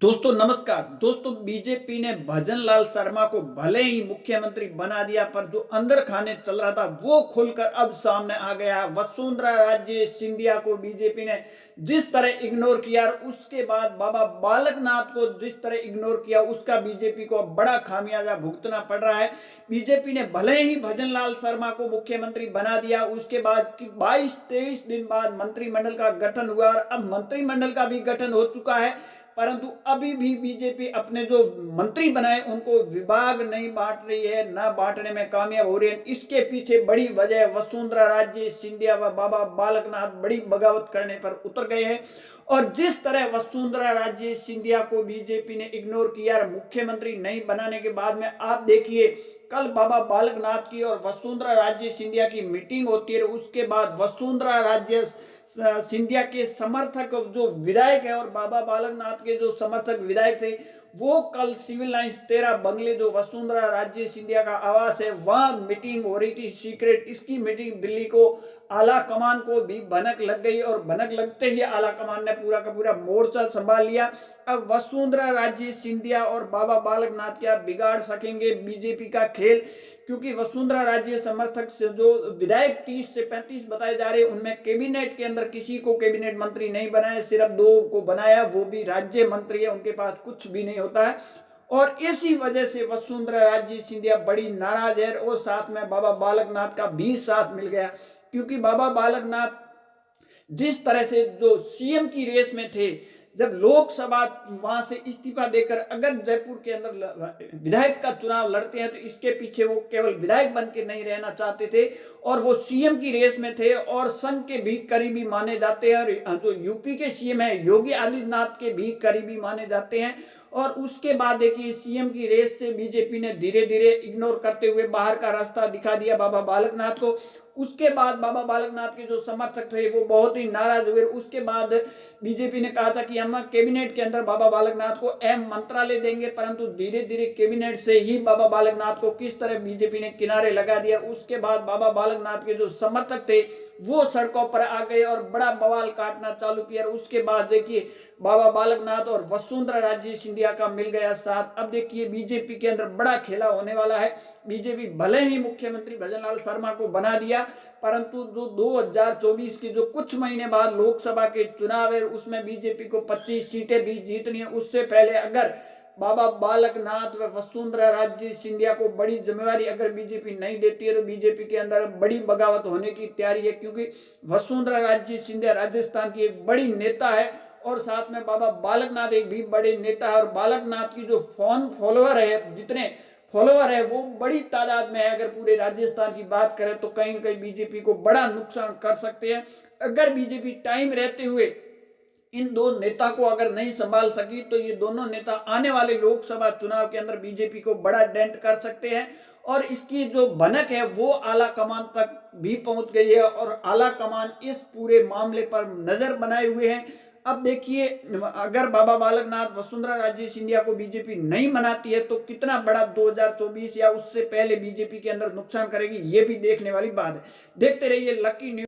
दोस्तों नमस्कार। दोस्तों बीजेपी ने भजन लाल शर्मा को भले ही मुख्यमंत्री बना दिया, पर जो अंदर खाने चल रहा था वो खुलकर अब सामने आ गया। वसुंधरा राजे सिंधिया को बीजेपी ने जिस तरह इग्नोर किया, उसके बाद बाबा बालकनाथ को जिस तरह इग्नोर किया, उसका बीजेपी को बड़ा खामियाजा भुगतना पड़ रहा है। बीजेपी ने भले ही भजन लाल शर्मा को मुख्यमंत्री बना दिया, उसके बाद 22-23 दिन बाद मंत्रिमंडल का गठन हुआ और अब मंत्रिमंडल का भी गठन हो चुका है, परंतु अभी भी बीजेपी अपने जो मंत्री बनाए उनको विभाग नहीं बांट रही है, ना बांटने में कामयाब हो रही है। इसके पीछे बड़ी वजह वसुंधरा राजे सिंधिया व बाबा बालकनाथ बड़ी बगावत करने पर उतर गए हैं। और जिस तरह वसुंधरा राजे सिंधिया को बीजेपी ने इग्नोर किया मुख्यमंत्री नहीं बनाने के बाद में, आप देखिए कल बाबा बालकनाथ की और वसुंधरा राजे सिंधिया की मीटिंग होती है। उसके बाद वसुंधरा राजे सिंधिया के समर्थक जो विधायक है और बाबा बालकनाथ के जो समर्थक विधायक थे, वो कल सिविल लाइंस 13 बंगले जो वसुंधरा राजे सिंधिया का आवास है वहां मीटिंग हो रही थी सीक्रेट। इसकी मीटिंग दिल्ली को आला कमान को भी भनक लग गई और भनक लगते ही आला कमान ने पूरा का पूरा मोर्चा संभाल लिया। अब वसुंधरा राजे सिंधिया और बाबा बालकनाथ क्या बिगाड़ सकेंगे बीजेपी का खेल, क्योंकि वसुंधरा राजे समर्थक से जो विधायक 30 से 35 बताए जा रहे हैं, उनमें कैबिनेट के अंदर किसी को कैबिनेट मंत्री नहीं बनाया, सिर्फ 2 को बनाया, वो भी राज्य मंत्री है, उनके पास कुछ भी नहीं होता है। और इसी वजह से वसुंधरा राजे सिंधिया बड़ी नाराज है और साथ में बाबा बालकनाथ का भी साथ मिल गया, क्योंकि बाबा बालकनाथ जिस तरह से जो सीएम की रेस में थे, जब लोकसभा वहां से इस्तीफा देकर अगर जयपुर के अंदर विधायक का चुनाव लड़ते हैं तो इसके पीछे वो केवल विधायक बन के नहीं रहना चाहते थे और वो सीएम की रेस में थे और संघ के भी करीबी माने जाते हैं और जो यूपी के सीएम है योगी आदित्यनाथ के भी करीबी माने जाते हैं। और उसके बाद देखिए सीएम की रेस से बीजेपी ने धीरे धीरे इग्नोर करते हुए बाहर का रास्ता दिखा दिया बाबा बालकनाथ को। उसके बाद बाबा बालकनाथ के जो समर्थक थे वो बहुत ही नाराज हुए। उसके बाद बीजेपी ने कहा था कि हम कैबिनेट के अंदर बाबा बालकनाथ को अहम मंत्रालय देंगे, परंतु धीरे धीरे कैबिनेट से ही बाबा बालकनाथ को किस तरह बीजेपी ने किनारे लगा दिया। उसके बाद बाबा बालकनाथ के जो समर्थक थे वो सड़कों पर आ गए और बड़ा बवाल काटना चालू किया। उसके बाद देखिए बाबा बालकनाथ और वसुंधरा राजे सिंधिया का मिल गया साथ। अब देखिए बीजेपी के अंदर बड़ा खेला होने वाला है। बीजेपी भले ही मुख्यमंत्री भजन लाल शर्मा को बना दिया, परंतु जो 2024 के जो कुछ महीने बाद लोकसभा के चुनाव है उसमें बीजेपी को 25 सीटें भी जीतनी है। उससे पहले अगर बाबा बालकनाथ व वसुंधरा राजे सिंधिया को बड़ी जिम्मेवारी अगर बीजेपी नहीं देती है तो बीजेपी के अंदर बड़ी बगावत होने की तैयारी है, क्योंकि वसुंधरा राजे सिंधिया राजस्थान की एक बड़ी नेता है और साथ में बाबा बालकनाथ एक भी बड़े नेता है। और बालकनाथ की जो फॉलोअर है, जितने फॉलोअर है वो बड़ी तादाद में है। अगर पूरे राजस्थान की बात करें तो कहीं कहीं बीजेपी को बड़ा नुकसान कर सकते हैं। अगर बीजेपी टाइम रहते हुए इन दो नेता को अगर नहीं संभाल सकी तो ये दोनों नेता आने वाले लोकसभा चुनाव के अंदर बीजेपी को बड़ा डेंट कर सकते हैं। और इसकी जो भनक है वो आला कमान तक भी पहुंच गई है और आला कमान इस पूरे मामले पर नजर बनाए हुए हैं। अब देखिए अगर बाबा बालकनाथ वसुंधरा राजे सिंधिया को बीजेपी नहीं मनाती है तो कितना बड़ा 2024 या उससे पहले बीजेपी के अंदर नुकसान करेगी, ये भी देखने वाली बात है। देखते रहिए लकी न्यूज।